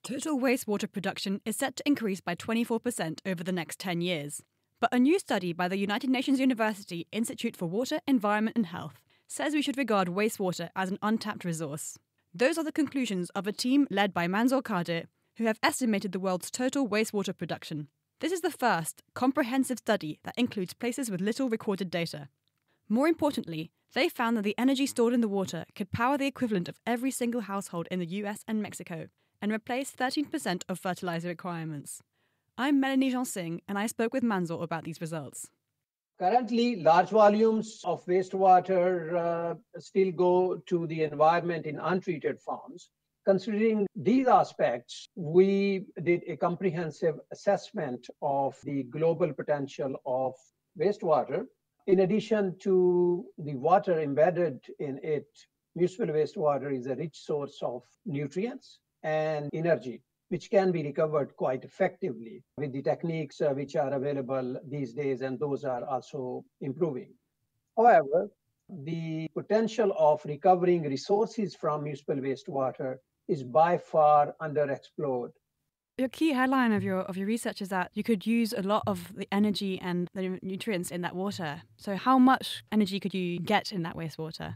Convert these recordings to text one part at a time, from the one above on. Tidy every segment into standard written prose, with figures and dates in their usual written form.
Total wastewater production is set to increase by 24% over the next 10 years. But a new study by the United Nations University Institute for Water, Environment and Health says we should regard wastewater as an untapped resource. Those are the conclusions of a team led by Manzoor Kadir, who have estimated the world's total wastewater production. This is the first comprehensive study that includes places with little recorded data. More importantly, they found that the energy stored in the water could power the equivalent of every single household in the US and Mexico and replace 13% of fertilizer requirements. I'm Melanie Jansing, and I spoke with Manzoor about these results. Currently, large volumes of wastewater still go to the environment in untreated forms. Considering these aspects, we did a comprehensive assessment of the global potential of wastewater. In addition to the water embedded in it, municipal wastewater is a rich source of nutrients and energy, which can be recovered quite effectively with the techniques which are available these days, and those are also improving. However, the potential of recovering resources from municipal wastewater is by far underexplored. Your key headline of your research is that you could use a lot of the energy and the nutrients in that water. So how much energy could you get in that wastewater?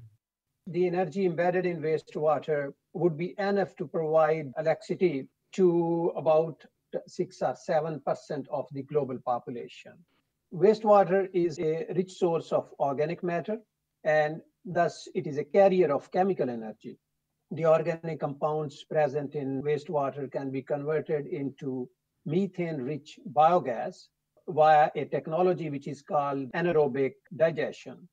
The energy embedded in wastewater would be enough to provide electricity to about 6 or 7% of the global population. Wastewater is a rich source of organic matter, and thus it is a carrier of chemical energy. The organic compounds present in wastewater can be converted into methane-rich biogas via a technology which is called anaerobic digestion.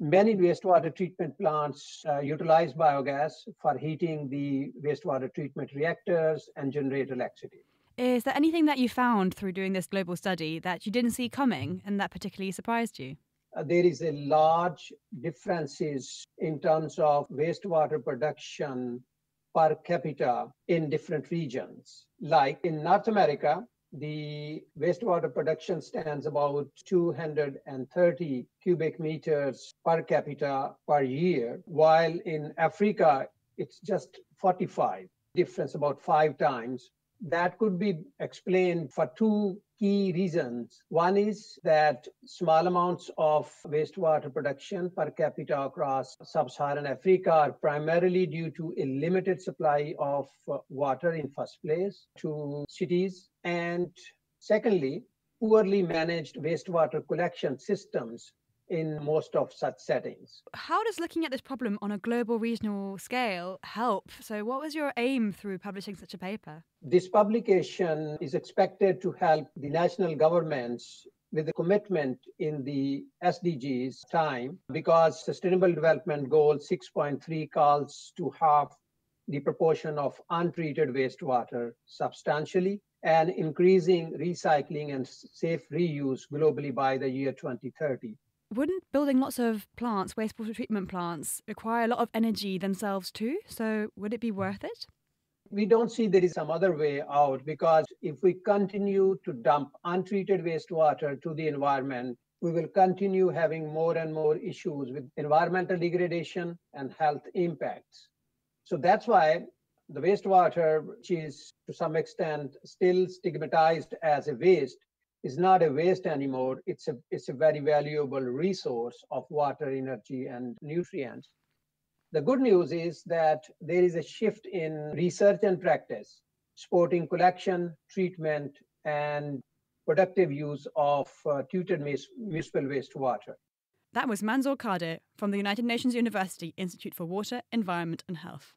Many wastewater treatment plants utilize biogas for heating the wastewater treatment reactors and generate electricity. Is there anything that you found through doing this global study that you didn't see coming and that particularly surprised you? There is a large differences in terms of wastewater production per capita in different regions. Like in North America, the wastewater production stands about 230 cubic meters per capita per year, while in Africa, it's just 45, difference about 5 times. That could be explained for 2 key reasons. One is that small amounts of wastewater production per capita across sub-Saharan Africa are primarily due to a limited supply of water in first place to cities. And secondly, poorly managed wastewater collection systems in most of such settings. How does looking at this problem on a global regional scale help? So what was your aim through publishing such a paper? This publication is expected to help the national governments with the commitment in the SDGs time, because Sustainable Development Goal 6.3 calls to halve the proportion of untreated wastewater substantially and increasing recycling and safe reuse globally by the year 2030. Wouldn't building lots of plants, wastewater treatment plants, require a lot of energy themselves too? So would it be worth it? We don't see there is some other way out, because if we continue to dump untreated wastewater to the environment, we will continue having more and more issues with environmental degradation and health impacts. So that's why the wastewater, which is to some extent still stigmatized as a waste, is not a waste anymore. It's a very valuable resource of water, energy, and nutrients. The good news is that there is a shift in research and practice, supporting collection, treatment, and productive use of treated municipal wastewater. That was Manzoor Kadir from the United Nations University Institute for Water, Environment and Health.